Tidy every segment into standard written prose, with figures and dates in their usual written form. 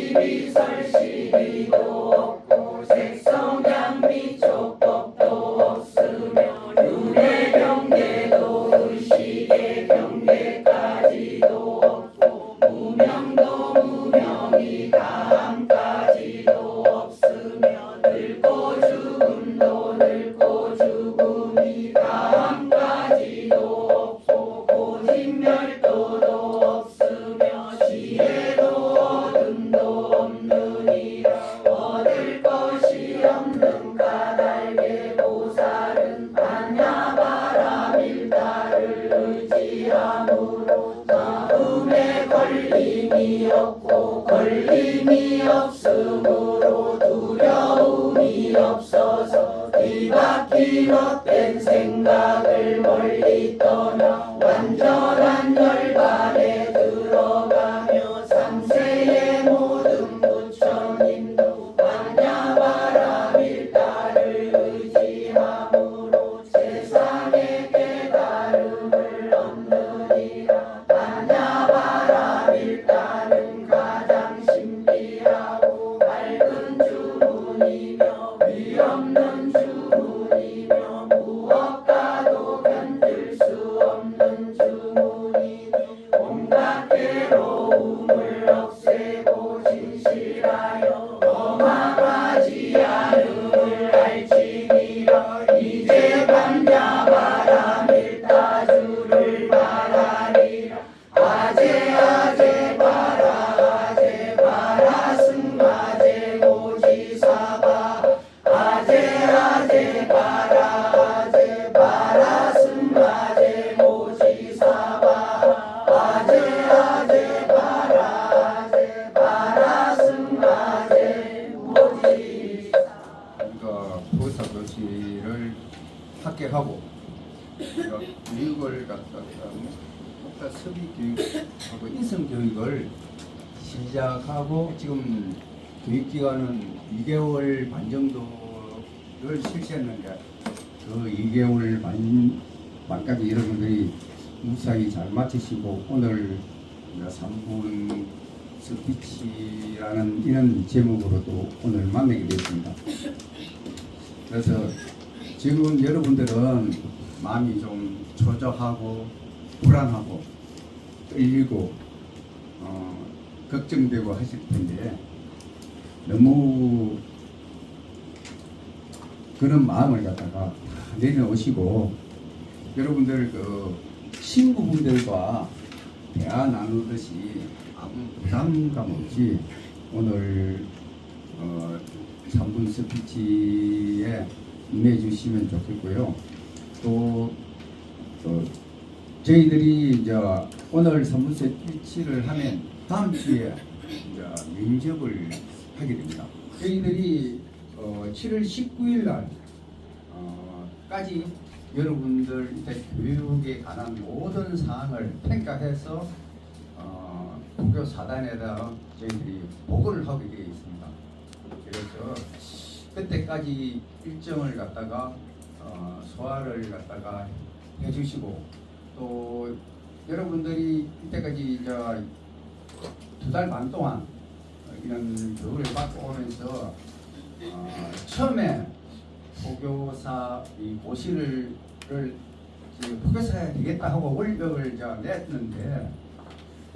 시비설 시비도 없고 색성장 미촉법도 없으며 윤회 경계도 의식의 경계까지도 없고 무명도 무명이 다함까지도 없으며 늙고 죽음도 늙고 죽음이 다함까지도 없고 고진멸도도 없으며 지혜도 어둠도 없느니라. 얻을 것이 없는 까닭의 보살은 반야바라밀다를 의지함으로 마음에 걸림이 없고 걸림이 없으므로 두려움이 없어서 뒤바뀐 헛된 생각을 멀리 떠나 완전한 열반에 들어가며 삼세의 모든 부처님도 반야바라밀다를 의지함으로 세상의 깨달음을 얻느니라. 반야바라밀다는 가장 신비하고 밝은 주문이며 위없는 주문이며 무엇과도 견딜 수 없는 주문이니 온갖 괴로움을 없애고 진실하여 범함하지 않음을 알지니라. 이제 반야바라밀다주를 말하리라. 아제 아제 바라 아제 바라 승아제 모지사바 아제 아제 바라 아제 바라 승아제 모지사바 아제 아제 바라 아제 바라 승아제 모지사바. 우리가 보살도시를 합격하고 우리가 교육을 갖다가 국가 서비 교육하고 인성 교육을 시작하고 지금 교육기간은 2개월 반 정도를 실시했는데 그 2개월 반까지 여러분들이 무사히 잘 마치시고 오늘 3분 스피치라는 이런 제목으로도 오늘 만나게 되었습니다. 그래서 지금 여러분들은 마음이 좀 초조하고 불안하고 떨리고 걱정되고 하실 텐데 너무 그런 마음을 갖다가 내려오시고 여러분들 그 친구분들과 대화 나누듯이 아무 부담감 없이 오늘 3분 스피치에 임해주시면 좋겠고요. 또 저희들이 이제 오늘 3분 스피치를 하면 다음 주에 이제 면접을 하게 됩니다. 저희들이 7월 19일 날까지 여러분들 이제 교육에 관한 모든 사항을 평가해서 부교 사단에다 저희들이 보고를 하게 되어 있습니다. 그래서 그때까지 일정을 갖다가 소화를 갖다가 해주시고 또 여러분들이 이때까지 이제 2달 반 동안 이런 교육을 받고 오면서 처음에 포교사 이 고시를 포교사해야 되겠다 하고 월벽을 냈는데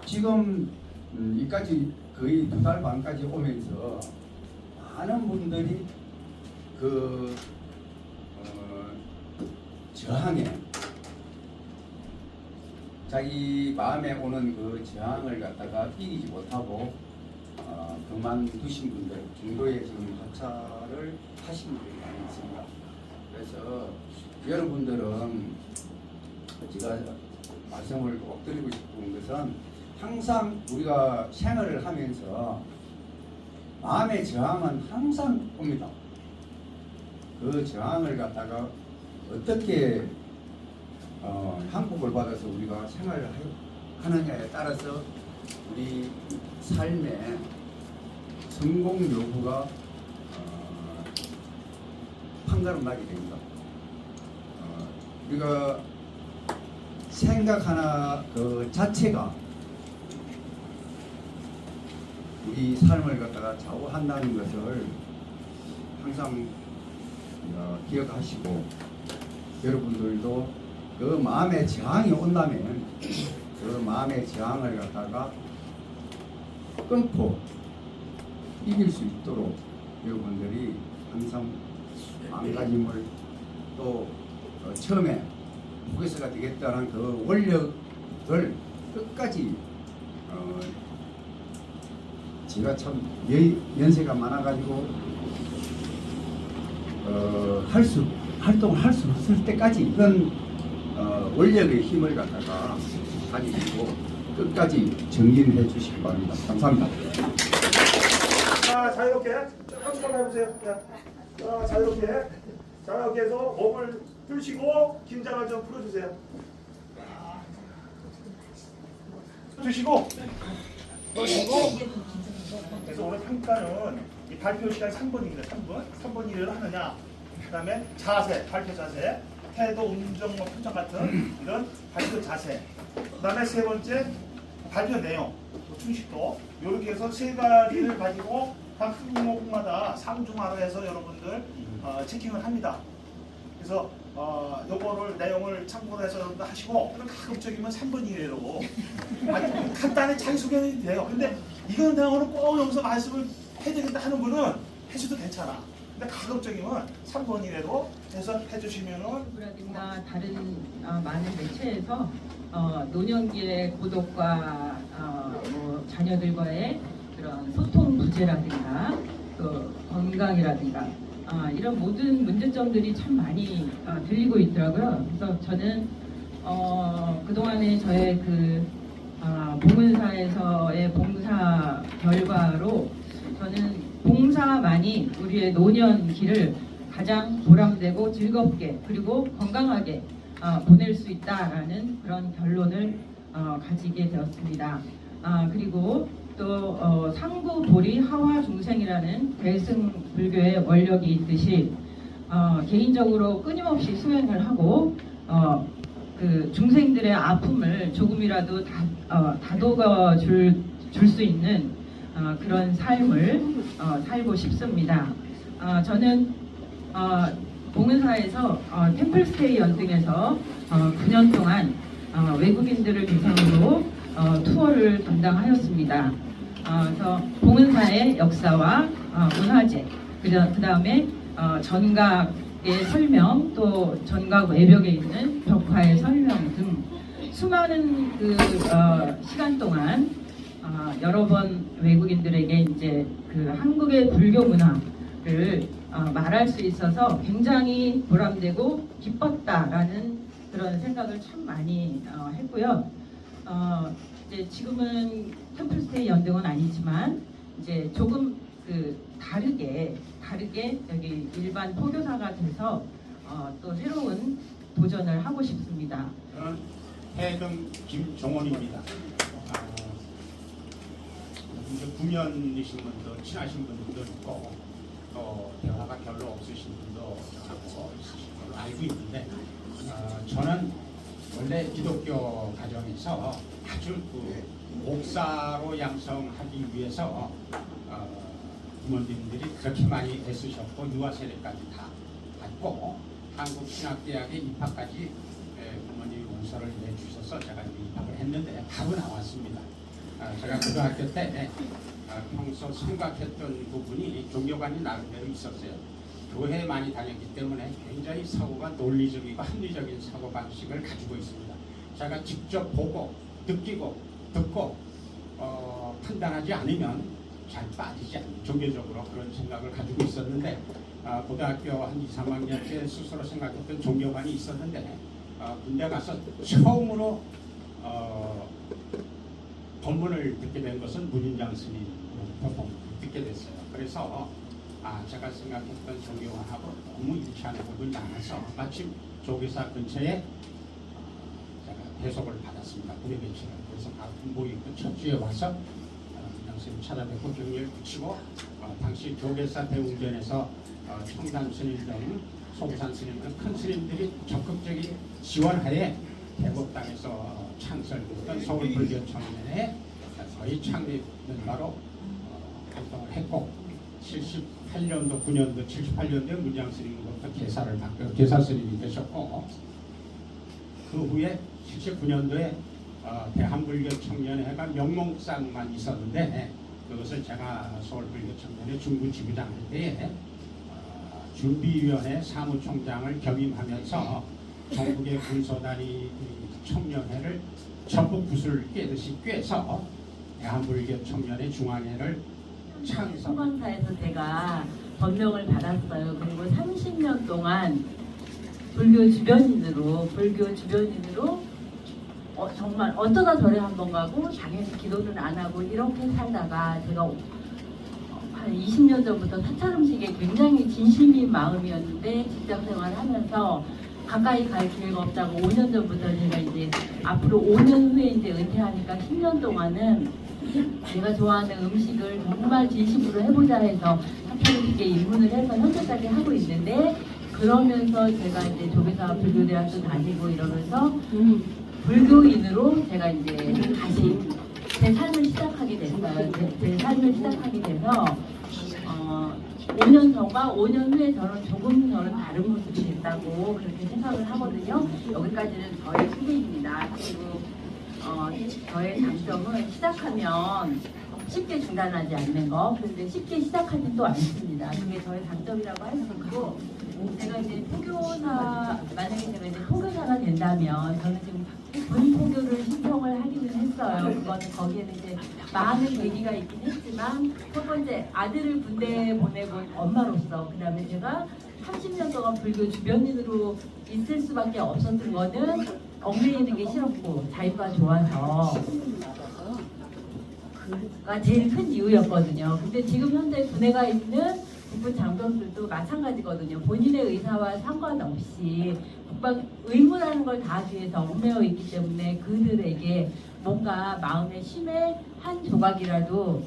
지금 이까지 거의 2달 반까지 오면서 많은 분들이 그 저항에 자기 마음에 오는 그 저항을 갖다가 이기지 못하고 그만두신 분들 중도에 지금 하차를 하신 분들이 많이 있습니다. 그래서 여러분들은 제가 말씀을 꼭 드리고 싶은 것은 항상 우리가 생활을 하면서 마음의 저항은 항상 옵니다. 그 저항을 갖다가 어떻게 항복을 받아서 우리가 생활을 하느냐에 따라서 우리 삶의 성공 여부가 판가름 나게 됩니다. 우리가 생각 하나 그 자체가 우리 삶을 갖다가 좌우한다는 것을 항상 기억하시고 여러분들도 그 마음의 저항이 온다면 그 마음의 저항을 갖다가 끊고 이길 수 있도록 여러분들이 항상 마음가짐을 또 처음에 무교사가 되겠다는 그 원력을 끝까지 제가 참 연세가 많아가지고 활동을 할 수 없을 때까지 이런 원력의 힘을 갖다가 가지고 끝까지 정진해 주시기 바랍니다. 감사합니다. 자, 자유롭게 한번 해보세요. 자, 자유롭게 해서 몸을 들시고 긴장을 좀 풀어주세요. 드시고 그래서 오늘 평가는 이 발표 시간 3분입니다. 3분 일을 하느냐, 그 다음에 자세, 발표 자세, 태도, 음정, 표정 같은 이런 발표 자세, 그 다음에 세 번째 발표 내용, 충실도, 이렇게 해서 세 가지를 가지고 각 항목마다 상중하로 해서 여러분들 체킹을 합니다. 그래서 요거를 내용을 참고로 해서 여러분들 하시고, 가급적이면 3분 이내로 간단히 자기소개는 돼요. 근데 이건 내가 오늘 꼭 여기서 말씀을 해드리겠다 하는 분은 해줘도 괜찮아. 근데 가급적이면 3분 이내로 해서 해주시면은, 라든가 다른 많은 매체에서 노년기의 고독과 뭐 자녀들과의 그런 소통 부재라든가 또 건강이라든가 이런 모든 문제점들이 참 많이 들리고 있더라고요. 그래서 저는 그동안에 저의 그 봉은사에서의 봉사 결과로 저는 봉사만이 우리의 노년기를 가장 보람되고 즐겁게 그리고 건강하게 보낼 수 있다라는 그런 결론을 가지게 되었습니다. 그리고 또 상구보리 하화중생이라는 대승불교의 원력이 있듯이 개인적으로 끊임없이 수행을 하고 그 중생들의 아픔을 조금이라도 다독여 줄 수 있는 그런 삶을 살고 싶습니다. 저는 봉은사에서 템플스테이 연등에서 9년 동안 외국인들을 대상으로 투어를 담당하였습니다. 그래서 봉은사의 역사와 문화재, 그 다음에 전각의 설명, 또 전각 외벽에 있는 벽화의 설명 등 수많은 그 시간 동안 여러 번 외국인들에게 이제 그 한국의 불교 문화를 말할 수 있어서 굉장히 보람되고 기뻤다라는 그런 생각을 참 많이 했고요. 이제 지금은 템플스테이 연등은 아니지만 이제 조금 그 다르게 여기 일반 포교사가 돼서 또 새로운 도전을 하고 싶습니다. 저는 해등 김종원입니다. 이제 구면이신 분도 친하신 분들도 있고 또 대화가 별로 없으신 분도 있으신 걸로 알고 있는데 저는 원래 기독교 가정에서 아주 그 목사로 양성하기 위해서 부모님들이 그렇게 많이 애쓰셨고 유아 세례까지 다 받고 한국신학대학에 입학까지 부모님이 문서를 내주셔서 제가 입학을 했는데 답은 나왔습니다. 제가 고등학교 때 평소 생각했던 부분이 종교관이 나름대로 있었어요. 교회에 많이 다녔기 때문에 굉장히 사고가 논리적이고 합리적인 사고방식을 가지고 있습니다. 제가 직접 보고 느끼고 듣고 판단하지 않으면 잘 빠지지 않는 종교적으로 그런 생각을 가지고 있었는데 고등학교 한 2, 3학년 때 스스로 생각했던 종교관이 있었는데 군대 가서 처음으로 법문을 듣게 된 것은 문인장 스님부터 듣게 됐어요. 그래서 제가 생각했던 종교관하고 너무 일치하는 부분이 많아서 마침 조계사 근처에 제가 배속을 받았습니다. 부대 배치를. 그래서 군복입고 첫 주에 와서 문인장 스님 찾아뵙고 경례를 붙이고 당시 조계사 대웅전에서 청단 스님 등 송산 스님 등 큰 스님들이 적극적인 지원하에 대곡당에서 창설됐던 서울불교청년회 거의 창립은 바로 않고 78년도, 9년도, 78년도에 문양 스님으로부터 개사 스님이 되셨고 그 후에 79년도에 대한불교 청년회가 명목상만 있었는데 그것을 제가 서울불교 청년회 중부 지부장 할 때에 준비위원회 사무총장을 겸임하면서 전국의 군소단위 청년회를 전부 붓을 꿰듯이 꿰서 대한불교 청년회 중앙회를 창설. 소방사에서 제가 법명을 받았어요. 그리고 30년 동안 불교 주변인으로 정말 어쩌다 절에 한번 가고 당연히 기도는 안 하고 이렇게 살다가 제가 한 20년 전부터 사찰 음식에 굉장히 진심인 마음이었는데 직장 생활을 하면서 가까이 갈 기회가 없다고 5년 전부터 제가 이제 앞으로 5년 후에 이제 은퇴하니까 10년 동안은 제가 좋아하는 음식을 정말 진심으로 해보자 해서 사찰 음식에 입문을 해서 현재까지 하고 있는데 그러면서 제가 이제 조계사 불교대학도 다니고 이러면서 불교인으로 제가 이제 다시 제 삶을 시작하게 됐어요. 제 삶을 시작하게 돼서 5년 전과 5년 후에 저는 다른 모습이 됐다고 그렇게 생각을 하거든요. 여기까지는 저의 소개입니다. 그리고 저의 장점은 시작하면 쉽게 중단하지 않는 거. 그런데 쉽게 시작하지도 않습니다. 그게 저의 장점이라고 할 수 있고 제가 이제 만약에 제가 이제 포교사가 된다면 저는 지금 본포교를 신청을 하기는 했어요. 그거는 거기에는 이제 많은 계기가 있긴 했지만 첫 번째 아들을 군대에 보내본 엄마로서 그 다음에 제가 30년 동안 불교 주변인으로 있을 수밖에 없었던 거는 얽매이는 게 싫었고 자유가 좋아서 그가 제일 큰 이유였거든요. 근데 지금 현재 군에 가 있는 국군 장병들도 마찬가지거든요. 본인의 의사와 상관없이 국방 의무라는 걸 다하기 위해서 얽매여 있기 때문에 그들에게 뭔가 마음의 심의 한 조각이라도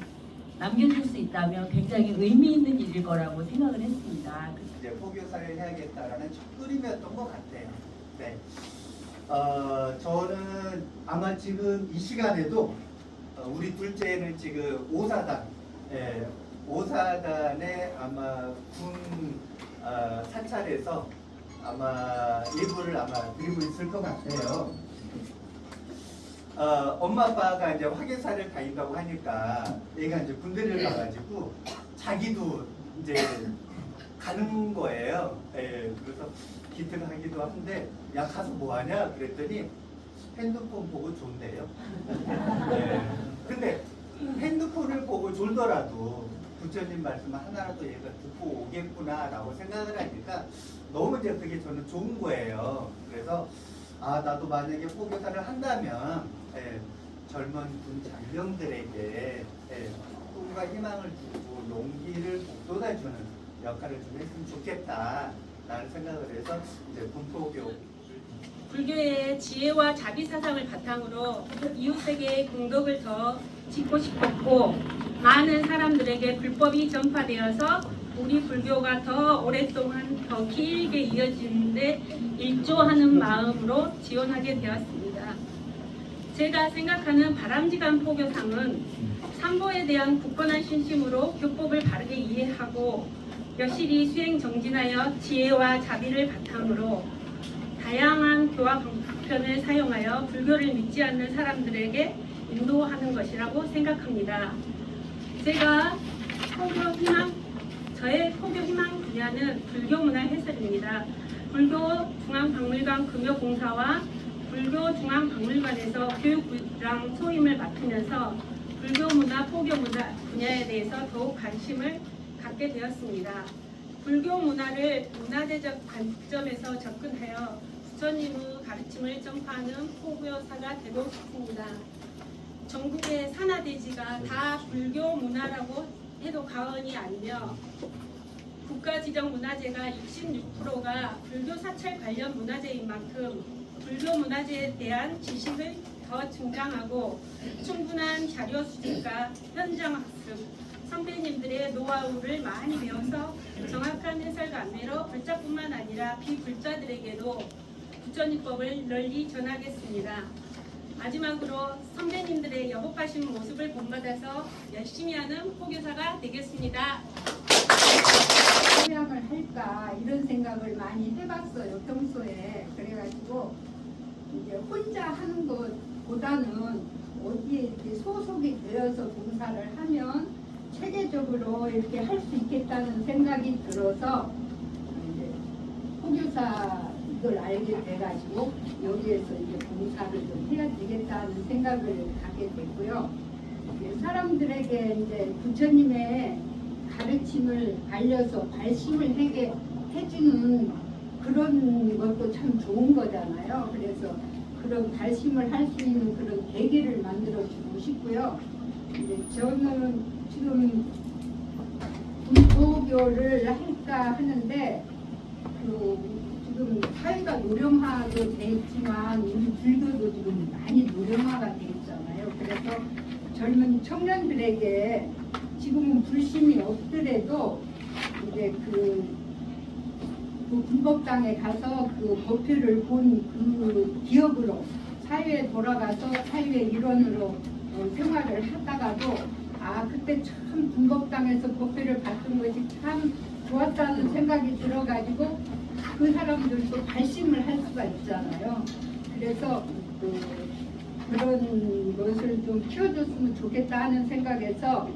남겨줄 수 있다면 굉장히 의미 있는 일일 거라고 생각을 했습니다. 이제 포교사를 해야겠다라는 첫그림이었던 것 같아요. 네. 저는 아마 지금 이 시간에도 우리 둘째는 지금 오사단, 오사단의 아마 군 사찰에서 아마 예불을 드리고 있을 것 같아요. 엄마 아빠가 이제 화계사를 다닌다고 하니까 얘가 이제 군대를 가가지고 자기도 이제 가는 거예요. 그래서 기특하기도 한데 야 가서 뭐 하냐 그랬더니 핸드폰 보고 존대요. 근데 핸드폰을 보고 졸더라도 부처님 말씀 하나라도 얘가 듣고 오겠구나라고 생각을 하니까 너무 이제 그게 저는 좋은 거예요. 그래서 나도 만약에 포교사를 한다면 젊은 군 장병들에게 꿈과 희망을 주고 용기를 북돋아주는 역할을 좀 했으면 좋겠다라는 생각을 해서 이제 군포교 불교의 지혜와 자비 사상을 바탕으로 이웃에게 공덕을 더 짓고 싶었고 많은 사람들에게 불법이 전파되어서 우리 불교가 더 오랫동안 더 길게 이어지는데 일조하는 마음으로 지원하게 되었습니다. 제가 생각하는 바람직한 포교상은 삼보에 대한 굳건한 신심으로 교법을 바르게 이해하고 여실히 수행 정진하여 지혜와 자비를 바탕으로 다양한 교화 방편을 사용하여 불교를 믿지 않는 사람들에게 인도하는 것이라고 생각합니다. 저의 포교 희망 분야는 불교 문화 해설입니다. 불교 중앙박물관 금요공사와 불교 중앙박물관에서 교육부랑 소임을 맡으면서 불교 문화, 포교 문화 분야에 대해서 더욱 관심을 갖게 되었습니다. 불교 문화를 문화재적 관점에서 접근하여 부처님의 가르침을 전파하는 포교사가 되고 싶습니다. 전국의 산하대지가 다 불교 문화라고 해도 과언이 아니며 국가지정 문화재가 66%가 불교 사찰 관련 문화재인 만큼 불교 문화재에 대한 지식을 더 증강하고 충분한 자료 수집과 현장 학습, 선배님들의 노하우를 많이 배워서 정확한 해설과 안내로 불자뿐만 아니라 비불자들에게도 부처님법을 널리 전하겠습니다. 마지막으로 선배님들의 여복하신 모습을 본받아서 열심히 하는 포교사가 되겠습니다. 하겠습니다. 소양을 할까 이런 생각을 많이 해봤어요, 평소에. 그래가지고 이제 혼자 하는 것보다는 어디에 이렇게 소속이 되어서 봉사를 하면 체계적으로 이렇게 할 수 있겠다는 생각이 들어서 이제 호교사 이걸 알게 돼가지고 여기에서 이제 봉사를 좀 해야 되겠다는 생각을 갖게 됐고요. 이제 사람들에게 이제 부처님의 가르침을 알려서 발심을 해주는 그런 것도 참 좋은 거잖아요. 그래서 그런 발심을 할 수 있는 그런 계기를 만들어주고 싶고요. 이제 저는 지금 불교를 할까 하는데 지금 사회가 노령화도 돼 있지만 우리 불교도 지금 많이 노령화가 돼 있잖아요. 그래서 젊은 청년들에게 지금은 불심이 없더라도 이제 그 불법당에 가서 그 법회를 본 그 기억으로 사회에 돌아가서 사회 일원으로 생활을 하다가도 그때 참 불법당에서 법회를 봤던 것이 참 좋았다는 생각이 들어가지고 그 사람들도 발심을 할 수가 있잖아요. 그래서 그런 것을 좀 키워줬으면 좋겠다 하는 생각에서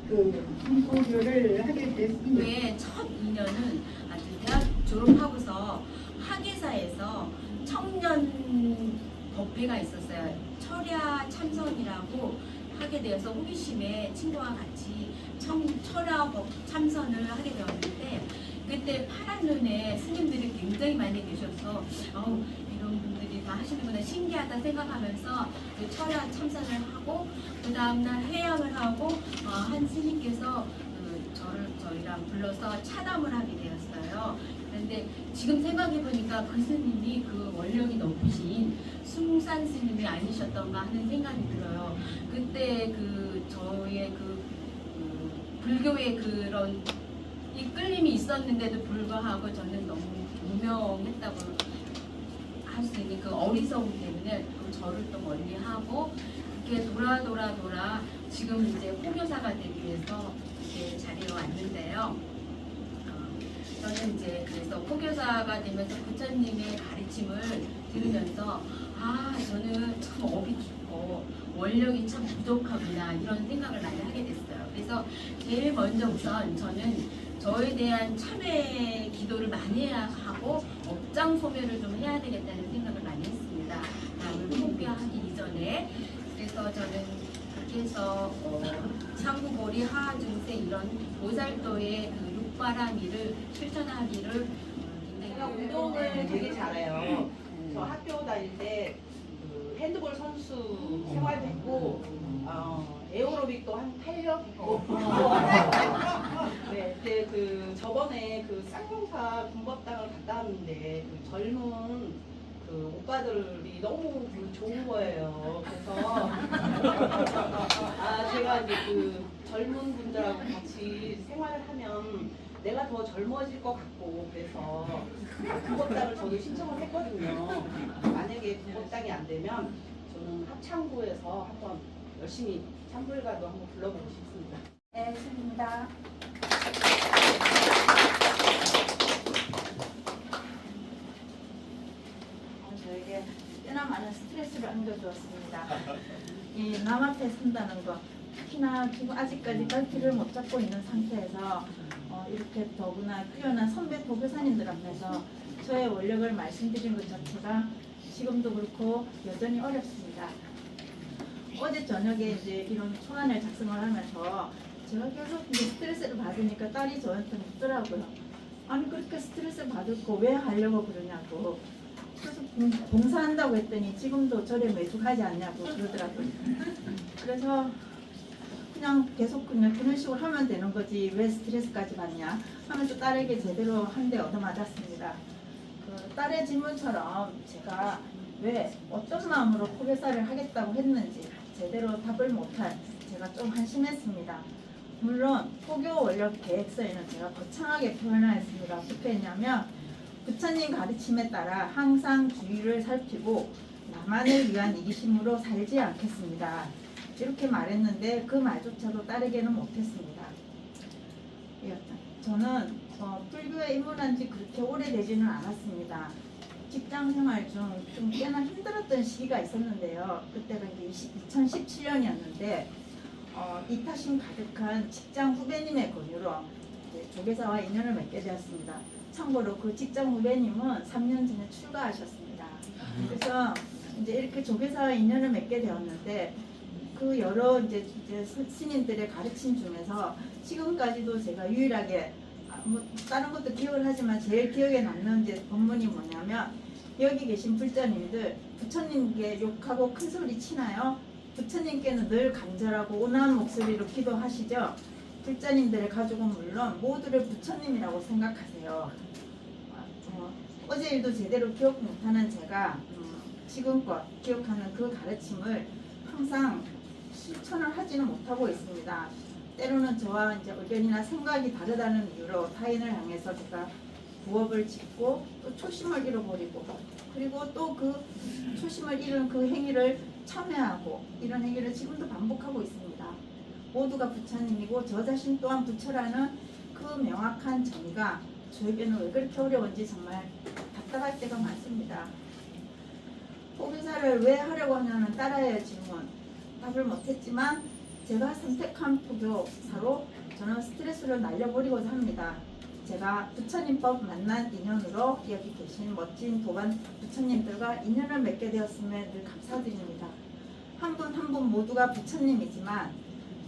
불교를 하게 됐습니다. 왜 첫 인연은 아주 대학 졸업하고서 학예사에서 청년 법회가 있었어요. 철야 참선이라고 하게 되어서 호기심에 친구와 같이 철야 법 참선을 하게 되었는데 그때 파란 눈에 스님들이 굉장히 많이 계셔서 이런 분들이 다 하시는구나 신기하다 생각하면서 그 철야 참선을 하고 그 다음날 회양을 하고 한 스님께서 저희랑 불러서 차담을 하게 되었어요. 그런데 지금 생각해보니까 그 스님이 그 원력이 높으신 숭산 스님이 아니셨던가 하는 생각이 들어요. 그때 저의 불교의 그런 이끌림이 있었는데도 불구하고 저는 너무 무명했다고 할 수 있는 그 어리석음 때문에 저를 또 멀리하고 이렇게 돌아 지금 이제 호교사가 되기 위해서 이렇게 자리에 왔는데요. 저는 이제 그래서 호교사가 되면서 부처님의 가르침을 들으면서 저는 참 업이 깊고 원력이 참 부족하구나 이런 생각을 많이 하게 됐어요. 그래서 제일 먼저 우선 저는 저에 대한 참회 기도를 많이 해야 하고 업장 소멸을 좀 해야 되겠다는 생각을 많이 했습니다. 남을 포기하기 이전에. 그래서 저는 그렇게 해서 상구보리 하하중세 이런 보살도의 그 육바라밀을 실천하기를 제가 운동을 되게 잘해요. 저 학교 다닐 때 핸드볼 선수 생활도 했고 에어로빅도 한 8년 했고 네, 그때 저번에 쌍용사 군법당을 갔다 왔는데 젊은 오빠들이 너무 좋은 거예요. 그래서 제가 이제 젊은 분들하고 같이 생활을 하면 내가 더 젊어질 것 같고 그래서 군법당을 저도 신청을 했거든요. 만약에 군법당이 안 되면 저는 합창부에서 한번 열심히 참불가도 한번 불러보고 싶습니다. 네, 수입니다. 저에게 꽤나 많은 스트레스를 안겨주었습니다. 이 남 앞에 선다는 것, 특히나 지금 아직까지 갈피를 못 잡고 있는 상태에서 이렇게 더구나 뛰어난 선배 도교사님들 앞에서 저의 원력을 말씀드린 것 자체가 지금도 그렇고 여전히 어렵습니다. 어제 저녁에 이제 이런 초안을 작성을 하면서 제가 계속 이제 스트레스를 받으니까 딸이 저한테 묻더라고요. 아니 그렇게 스트레스 받을 거 왜 하려고 그러냐고. 그래서 봉사한다고 했더니 지금도 절에 매주 가지 않냐고 그러더라고요. 그래서 그냥 계속 그냥 그런 식으로 하면 되는 거지 왜 스트레스까지 받냐 하면서 딸에게 제대로 한 대 얻어맞았습니다. 딸의 질문처럼 제가 왜 어떤 마음으로 포교사를 하겠다고 했는지 제대로 답을 못할 제가 좀 한심했습니다. 물론 포교 원력 계획서에는 제가 거창하게 표현하였습니다. 어떻게 했냐면 부처님 가르침에 따라 항상 주의를 살피고 나만을 위한 이기심으로 살지 않겠습니다. 이렇게 말했는데 그 말조차도 딸에게는 못했습니다. 저는 불교에 입문한 지 그렇게 오래되지는 않았습니다. 직장 생활 중 좀 꽤나 힘들었던 시기가 있었는데요. 그때가 이제 2017년이었는데 이타심 가득한 직장 후배님의 권유로 조계사와 인연을 맺게 되었습니다. 참고로 그 직장 후배님은 3년 전에 출가하셨습니다. 그래서 이제 이렇게 조계사와 인연을 맺게 되었는데 그 여러 이제 스님들의 가르침 중에서 지금까지도 제가 유일하게 뭐 다른 것도 기억을 하지만 제일 기억에 남는 이제 법문이 뭐냐면 여기 계신 불자님들 부처님께 욕하고 큰 소리 치나요? 부처님께는 늘 간절하고 온화한 목소리로 기도하시죠? 불자님들의 가족은 물론 모두를 부처님이라고 생각하세요. 어제 일도 제대로 기억 못하는 제가 지금껏 기억하는 그 가르침을 항상 실천을 하지는 못하고 있습니다. 때로는 저와 이제 의견이나 생각이 다르다는 이유로 타인을 향해서 제가 부업을 짓고 또 초심을 잃어버리고 그리고 또 그 초심을 잃은 그 행위를 참회하고 이런 행위를 지금도 반복하고 있습니다. 모두가 부처님이고 저 자신 또한 부처라는 그 명확한 정의가 저에게는 왜 그렇게 어려운지 정말 답답할 때가 많습니다. 포교사를 왜 하려고 하냐는 딸아이의 질문 답을 못했지만 제가 선택한 포교사로 저는 스트레스를 날려버리고자 합니다. 제가 부처님법 만난 인연으로 여기 계신 멋진 도반 부처님들과 인연을 맺게 되었음에 늘 감사드립니다. 한 분 한 분 모두가 부처님이지만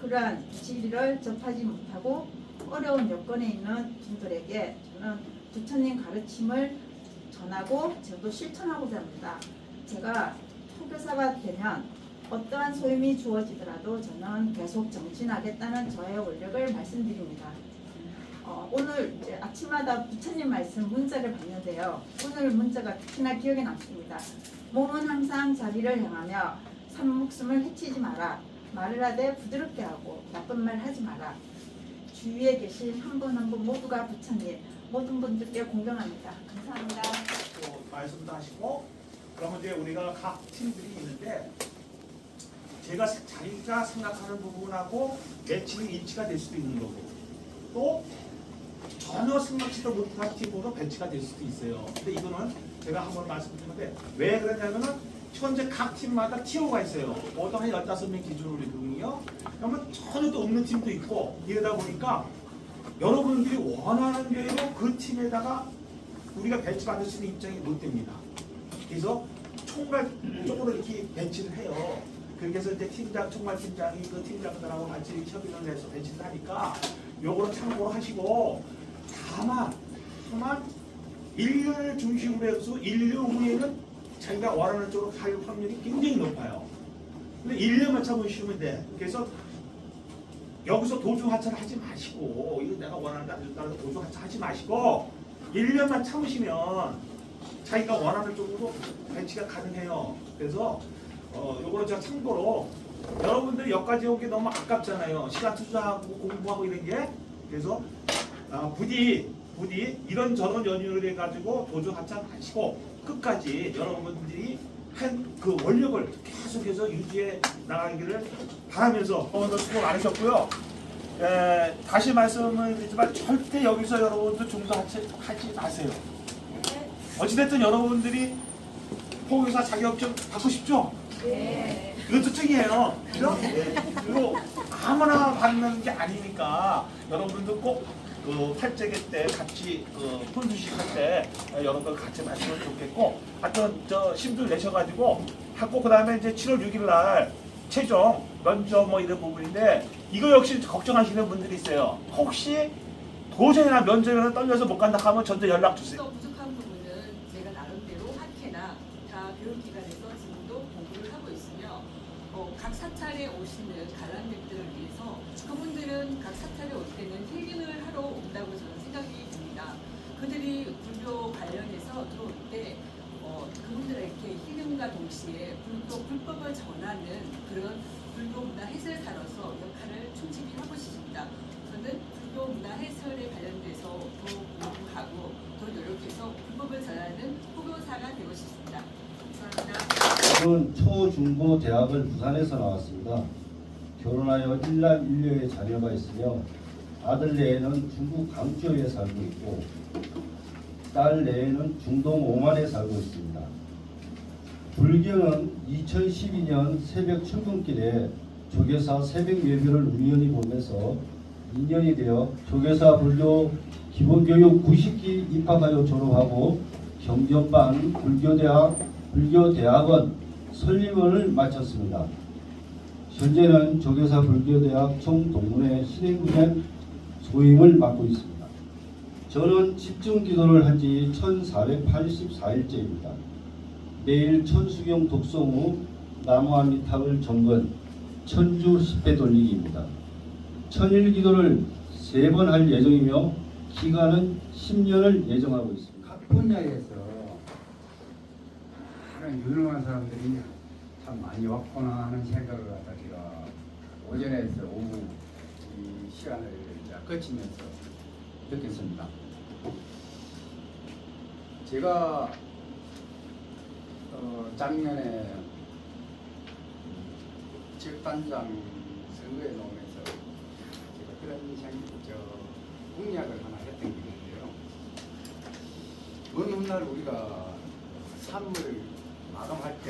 그러한 진리를 접하지 못하고 어려운 여건에 있는 분들에게 저는 부처님 가르침을 전하고 저도 실천하고자 합니다. 제가 포교사가 되면 어떠한 소임이 주어지더라도 저는 계속 정진하겠다는 저의 원력을 말씀드립니다. 오늘 이제 아침마다 부처님 말씀 문자를 봤는데요. 오늘 문자가 특히나 기억에 남습니다. 몸은 항상 자기를 향하며 산목숨을 해치지 마라. 말을 하되 부드럽게 하고 나쁜 말 하지 마라. 주위에 계신 한 분 한 분 모두가 부처님, 모든 분들께 공경합니다. 감사합니다. 또 말씀도 하시고 그러면 이제 우리가 각 팀들이 있는데 자기가 생각하는 부분하고 매칭이 일치가 될 수도 있는 거고 또 전혀 생각지도 못한 팀으로 배치가 될 수도 있어요. 근데 이거는 제가 한번 말씀드리는데 왜 그러냐면은 현재 각 팀마다 티오가 있어요. 보통 한 15명 기준으로 이름이요. 그러면 전혀 또 없는 팀도 있고 이러다 보니까 여러분들이 원하는 대로 그 팀에다가 우리가 배치받을 수 있는 입장이 못 됩니다. 그래서 총괄 쪽으로 이렇게 배치를 해요. 그래서 이제 팀장, 총괄팀장이 그 팀장들하고 같이 협의를 해서 배치를 하니까 요거는 참고로 하시고 다만 1년을 중심으로 해서 1년 후에는 자기가 원하는 쪽으로 갈 확률이 굉장히 높아요. 근데 1년만 참으시면 돼. 그래서 여기서 도중하차를 하지 마시고 이거 내가 원하는 데 따라서 도중하차 하지 마시고 1년만 참으시면 자기가 원하는 쪽으로 배치가 가능해요. 그래서 요거는 제가 참고로 여러분들이 여기까지 오기 너무 아깝잖아요. 시간 투자하고 공부하고 이런 게. 그래서 부디 이런저런 연유를 해가지고 도중하차 마시고 끝까지 여러분들이 한 그 원력을 계속해서 유지해 나가기를 바라면서 오늘 수고 많으셨고요. 다시 말씀을 드리지만 절대 여기서 여러분들 중도하지 마세요. 어찌됐든 여러분들이 포교사 자격증 받고 싶죠? 네. 이것도 특이해요. 그죠? 네. 그리고 아무나 받는 게 아니니까 여러분도 꼭 그 팔재기 때 같이 혼수식 할 때 여러분들 같이 마시면 좋겠고 하여튼 심들 내셔가지고 하고 그 다음에 이제 7월 6일 날 최종 면접 뭐 이런 부분인데 이거 역시 걱정하시는 분들이 있어요. 혹시 도전이나 면접에서 떨려서 못 간다 하면 저한테 연락 주세요. 또 부족한 부분은 제가 나름대로 학회나 다 교육기관에서 지금도 공부를 하고 있으며 각 사찰에 오시는 관람객들을 위해서 그분들은 각 사찰에 올 때는 힐링을 하러 온다고 저는 생각이 듭니다. 그들이 불교 관련해서 들어올 때 그분들에게 힐링과 동시에 불법을 전하는 그런 불교 문화 해설사로서 역할을 충실히 하고 싶습니다. 저는 불교 문화 해설에 관련돼서 더 공부하고 더 노력해서 불법을 전하는 포교사가 되고 싶습니다. 감사합니다. 저는 초중고 대학을 부산에서 나왔습니다. 결혼하여 1남 1녀의 자녀가 있으며 아들 내에는 중국 강주에 살고 있고 딸 내에는 중동 오만에 살고 있습니다. 불교는 2012년 새벽 출근길에 조계사 새벽 예배를 우연히 보면서 인연이 되어 조계사 불교 기본교육 90기 입학하여 졸업하고 경전반 불교대학원 설립원을 마쳤습니다. 현재는 조계사 불교대학 총동문회 신행군의 소임을 맡고 있습니다. 저는 집중기도를 한 지 1484일째입니다. 매일 천수경 독송 후 나무아미탑을 점건, 천주 10배 돌리기입니다. 천일기도를 3번 할 예정이며 기간은 10년을 예정하고 있습니다. 각 분야에서 하는 유능한 사람들이 참 많이 왔구나 하는 생각을 갖다 제가 오전에서 오후 이 시간을 거치면서 느꼈습니다. 제가 작년에 지역단장 선거에 나오면서 제가 그런 공약을 하나 했던 게 있는데요. 어느 날 우리가 산물을 마감할 때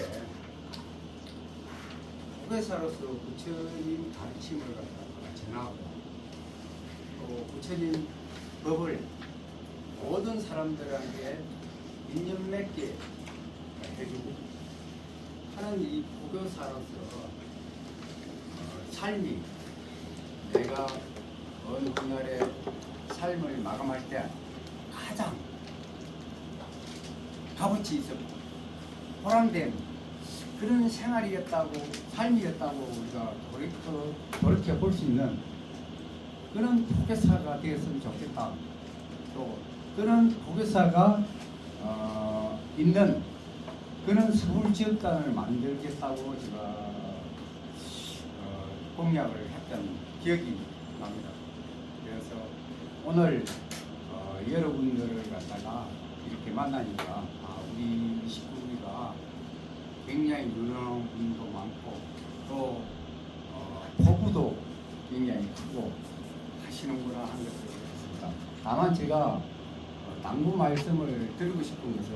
후계사로서 부처님 가르침을 갖다가 전하고 또 부처님 법을 모든 사람들에게 인연 맺게 해주고 하는 이 부교사로서 삶이 내가 어느 날에 삶을 마감할 때 가장 값어치 있었고 보람된 그런 생활이었다고 삶이었다고 우리가 돌이켜 볼 수 있는 그런 부교사가 되었으면 좋겠다. 또 그런 부교사가 있는 그런 서울지역단을 만들겠다고 제가 공약을 했던 기억이 납니다. 그래서 오늘 여러분들을 갖다가 이렇게 만나니까 우리 식구가 굉장히 유능한 분도 많고 또 포부도 굉장히 크고 하시는구나 하는 것을 느꼈습니다. 다만 제가 당부 말씀을 드리고 싶은 것은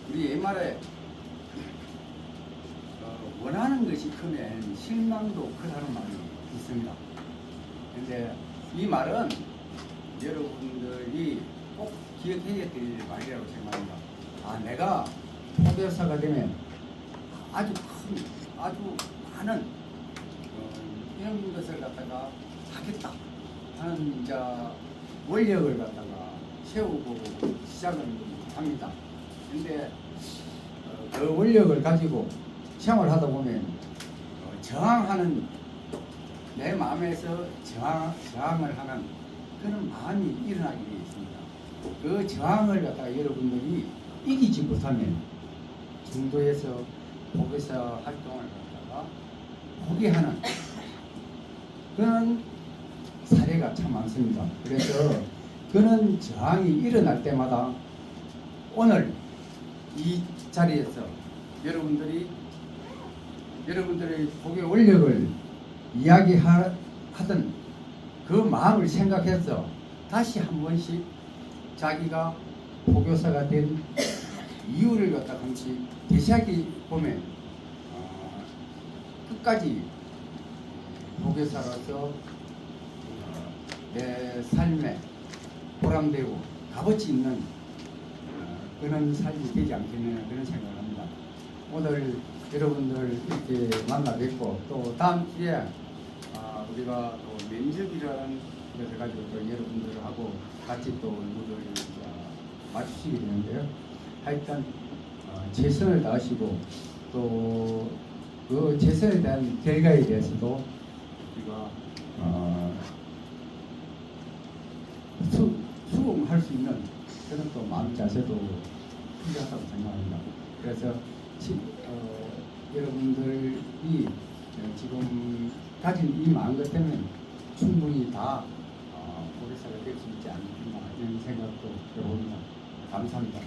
우리 옛말에 원하는 것이 크면 실망도 크다는 말이 있습니다. 근데 이 말은 여러분들이 꼭 기억해야 될 말이라고 생각합니다. 내가 포교사가 되면 아주 많은 이런 것을 갖다가 하겠다 하는 원력을 갖다가 세우고 시작을 합니다. 근데 그 원력을 가지고 생활하다 보면 저항하는 내 마음에서 저항을 하는 그런 마음이 일어나게 되어 있습니다. 그 저항을 갖다가 여러분들이 이기지 못하면 중도에서 포교사 활동을 갖다가 포기하는 그런 사례가 참 많습니다. 그래서 그런 저항이 일어날 때마다 오늘 이 자리에서 여러분들의 포교 원력을 이야기하던 그 마음을 생각해서 다시 한 번씩 자기가 포교사가 된 이유를 갖다 같이 되새기 보면 끝까지 포교사로서 내 삶에 보람되고 값어치 있는 그런 삶이 되지 않겠느냐 그런 생각을 합니다. 오늘 여러분들 이렇게 만나 뵙고 또 다음 주에 우리가 또 면접이라는 것을 가지고 또 여러분들하고 같이 또 일을 마주치게 되는데요. 하여튼 최선을 다하시고 또 그 최선에 대한 결과에 대해서도 우리가 수긍할 수 있는 그런 또 마음 자세도 필요하다고 생각합니다. 그래서 여러분들이 지금 가진 이 마음 같으면 충분히 다 포교사가 될 수 있지 않겠나 이런 생각도 해봅니다. 감사합니다.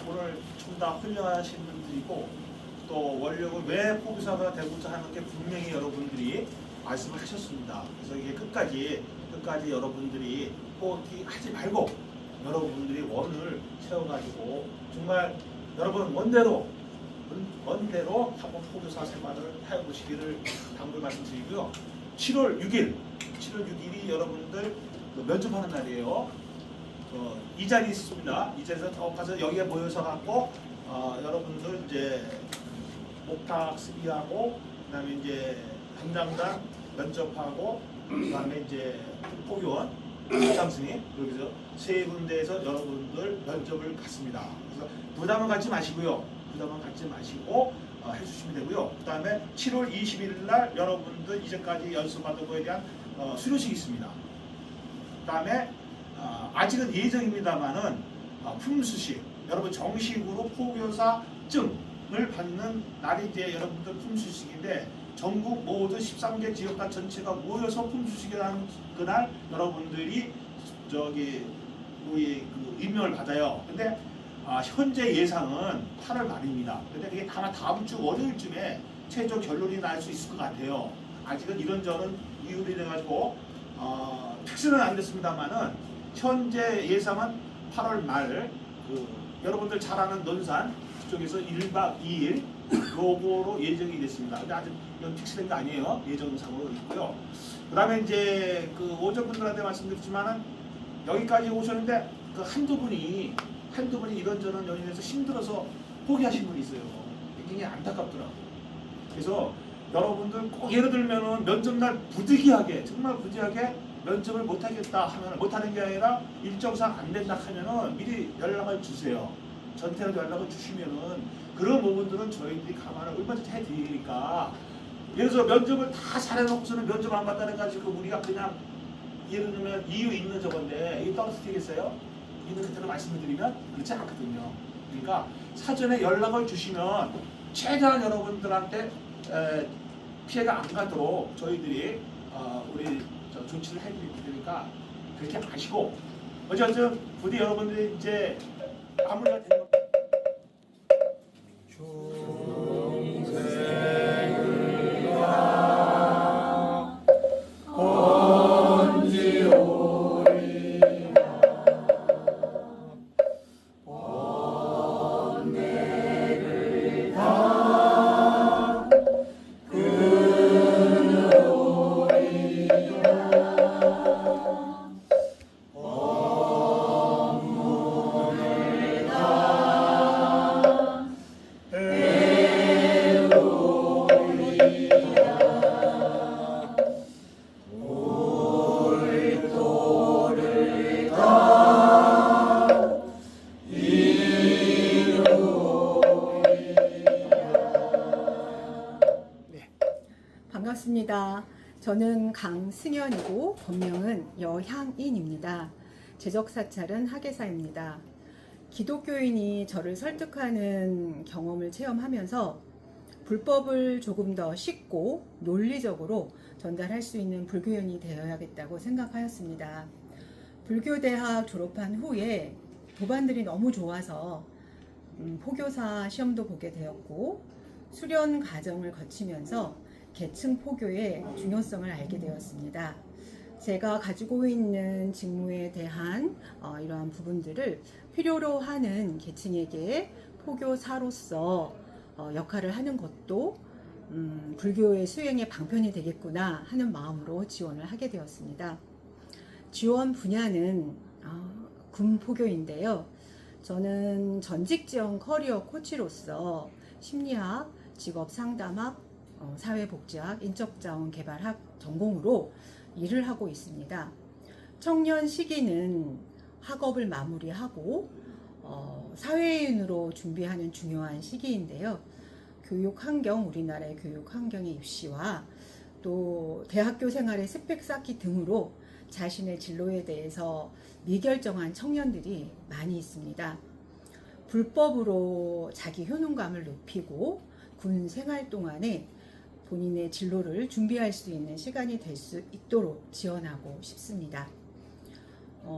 오늘 좀 다 훌륭하신 분들이고 또 원력은 왜 포교사가 되고자 하는 게 분명히 여러분들이 말씀을 하셨습니다. 그래서 이게 끝까지 여러분들이 포기하지 말고 여러분들이 원을 세워가지고 정말 여러분 원대로 한번 포교사 생활을 해보시기를 당부를 말씀드리고요. 7월 6일이 여러분들 면접하는 날이에요. 이 자리 있습니다. 이 자리에서 더 가서 여기에 모여서 갖고 여러분들 이제 목탁 수비하고 그다음에 이제 현장단 면접하고 그다음에 이제 포교원 장스님 여기서 세 군데에서 여러분들 면접을 갖습니다. 그래서 부담은 갖지 마시고요. 해주시면 되고요. 그 다음에 7월 20일 날 여러분들 이제까지 연습받은 거에 대한 수료식이 있습니다. 그 다음에 아직은 예정입니다만은 품수식 여러분 정식으로 포교사증을 받는 날이 이제 여러분들 품수식인데 전국 모든 13개 지역단 전체가 모여서 품수식이라는 그날 여러분들이 우리 임명을 받아요. 근데 현재 예상은 8월 말입니다. 근데 그게 아마 다음 주 월요일쯤에 최종 결론이 날 수 있을 것 같아요. 아직은 이런저런 이유로 인해가지고 픽스는 안 됐습니다만은 현재 예상은 8월 말 여러분들 잘 아는 논산 쪽에서 1박 2일 요거로 예정이 됐습니다. 근데 아직 이건 픽스된 게 아니에요. 예정상으로 있고요. 그 다음에 이제 오전 분들한테 말씀드렸지만은 여기까지 오셨는데 한두 분이 이런저런 요인에서 힘들어서 포기하신 분이 있어요. 굉장히 안타깝더라고요. 그래서 여러분들 꼭 예를 들면은 면접날 정말 부득이하게 면접을 못하겠다 하면 못하는 게 아니라 일정상 안 된다 하면은 미리 연락을 주세요. 전태라도 연락을 주시면은 그런 부분들은 저희들이 감안을 얼마든지 해드리니까 예를 들어서 면접을 다 잘해놓고서는 면접 안 받다는 가지고 우리가 그냥 예를 들면 이유 있는 저건데 이게 떨어뜨리겠어요? 있는 그대로 말씀을 드리면 그렇지 않거든요. 그러니까 사전에 연락을 주시면 최대한 여러분들한테 피해가 안 가도록 저희들이 우리 조치를 해드릴 테니까 그렇게 아시고 어쨌든 부디 여러분들이 이제 마무리가 되는 것 반갑습니다. 저는 강승현이고 본명은 여향인입니다. 제적사찰은 학예사입니다. 기독교인이 저를 설득하는 경험을 체험하면서 불법을 조금 더 쉽고 논리적으로 전달할 수 있는 불교인이 되어야겠다고 생각하였습니다. 불교대학 졸업한 후에 도반들이 너무 좋아서 포교사 시험도 보게 되었고 수련 과정을 거치면서 계층 포교의 중요성을 알게 되었습니다. 제가 가지고 있는 직무에 대한 이러한 부분들을 필요로 하는 계층에게 포교사로서 역할을 하는 것도 불교의 수행의 방편이 되겠구나 하는 마음으로 지원을 하게 되었습니다. 지원 분야는 군포교인데요. 저는 전직 지원 커리어 코치로서 심리학, 직업상담학, 사회복지학, 인적자원개발학 전공으로 일을 하고 있습니다. 청년 시기는 학업을 마무리하고 사회인으로 준비하는 중요한 시기인데요. 교육환경, 우리나라의 교육환경의 입시와 또 대학교 생활의 스펙 쌓기 등으로 자신의 진로에 대해서 미결정한 청년들이 많이 있습니다. 불법으로 자기 효능감을 높이고 군 생활 동안에 본인의 진로를 준비할 수 있는 시간이 될 수 있도록 지원하고 싶습니다.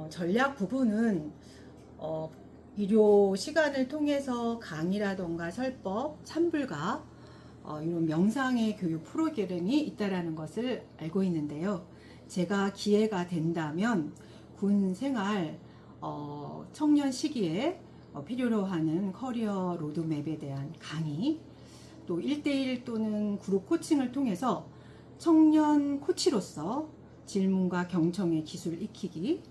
전략 부분은 의료 시간을 통해서 강의라던가 설법, 산불가, 이런 명상의 교육 프로그램이 있다라는 것을 알고 있는데요. 제가 기회가 된다면 군 생활 청년 시기에 필요로 하는 커리어 로드맵에 대한 강의, 또 1대1 또는 그룹 코칭을 통해서 청년 코치로서 질문과 경청의 기술 익히기,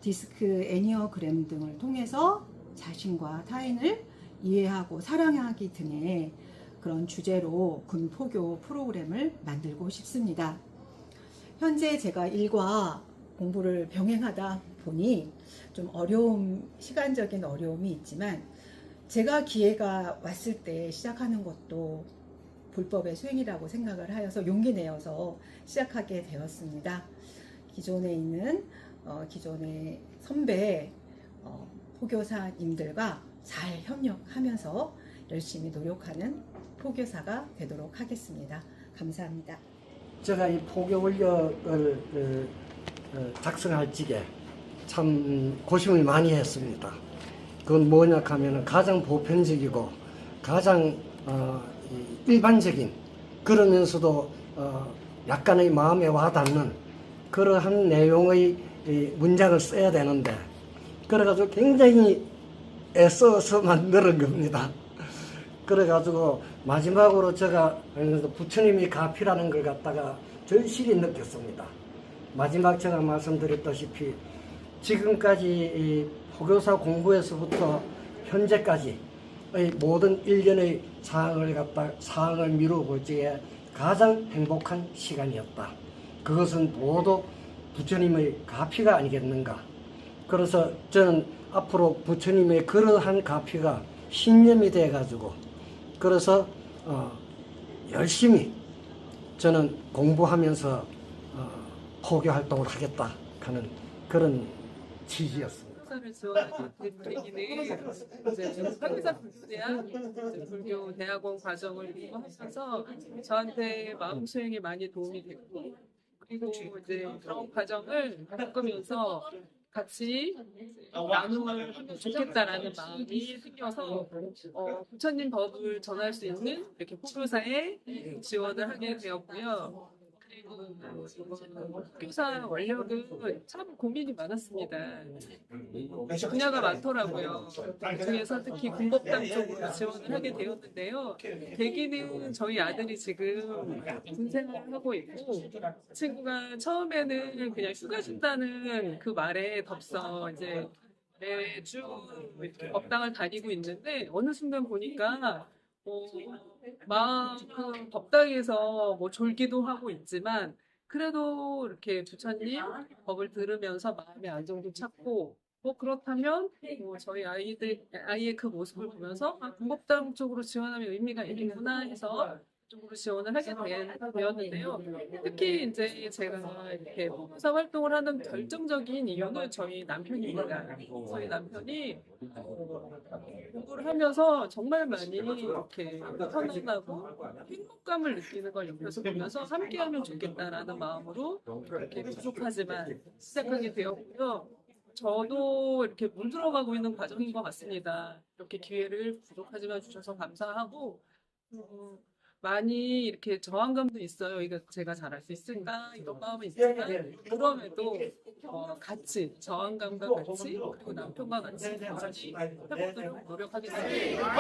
디스크 애니어그램 등을 통해서 자신과 타인을 이해하고 사랑하기 등의 그런 주제로 군 포교 프로그램을 만들고 싶습니다. 현재 제가 일과 공부를 병행하다 보니 좀 시간적인 어려움이 있지만, 제가 기회가 왔을 때 시작하는 것도 불법의 수행이라고 생각을 하여서 용기 내어서 시작하게 되었습니다. 기존에 있는 기존의 선배 포교사님들과 잘 협력하면서 열심히 노력하는 포교사가 되도록 하겠습니다. 감사합니다. 제가 이 포교 원력을 작성할 적에 참 고심을 많이 했습니다. 그건 뭐냐 하면 가장 보편적이고 가장 일반적인, 그러면서도 약간의 마음에 와닿는 그러한 내용의 문장을 써야 되는데, 그래가지고 굉장히 애써서 만드는 겁니다. 그래가지고 마지막으로 제가 부처님이 가피라는 걸 갖다가 절실히 느꼈습니다. 마지막 제가 말씀드렸다시피 지금까지 포교사 공부에서부터 현재까지의 모든 일련의 사항을 미루고 지에 가장 행복한 시간이었다. 그것은 모두 부처님의 가피가 아니겠는가. 그래서 저는 앞으로 부처님의 그러한 가피가 신념이 돼 가지고, 그래서 열심히 저는 공부하면서 포교 활동을 하겠다 하는 그런 취지였습니다. 포교사를 지원하는 분위기는 이제 상기사 불교대학 불교 대학원 과정을 공부하면서 저한테 마음 수행에 많이 도움이 됐고, 그리고 이제 그런 과정을 겪으면서 같이 나눔을 하면 좋겠다라는 마음이 생겨서 부처님 법을 전할 수 있는 이렇게 포교사에 지원을 하게 되었고요. 그리고 포교사 원력은 참 고민이 많았습니다. 분야가 많더라고요. 그중에서 특히 군법당 쪽으로 지원을 하게 되었는데요. 계기는 저희 아들이 지금 군생활을 하고 있고, 친구가 처음에는 그냥 휴가 준다는 그 말에 덥서 이제 매주 이렇게 법당을 다니고 있는데, 어느 순간 보니까 그 법당에서 뭐 졸기도 하고 있지만, 그래도 이렇게 부처님 법을 들으면서 마음의 안정도 찾고, 그렇다면 저희 아이의 그 모습을 보면서 군법당 쪽으로 지원하면 의미가 있겠구나 해서 쪽으로 지원을 하게 되었는데요. 특히 이제 제가 이렇게 포교사 활동을 하는 결정적인 이유는 저희 남편입니다. 저희 남편이 공부를 하면서 정말 많이 이렇게 편안하고 행복감을 느끼는 걸 옆에서 보면서 함께하면 좋겠다라는 마음으로 이렇게 부족하지만 시작하게 되었고요. 저도 이렇게 물들어가고 있는 과정인 것 같습니다. 이렇게 기회를 부족하지만 주셔서 감사하고, 많이 이렇게 저항감도 있어요. 이거 제가 잘할 수 있을까? 이런 마음은 있지만, 그럼에도 같이, 저항감과 같이, 그리고 남편과 같이 해보도록 노력하겠습니다.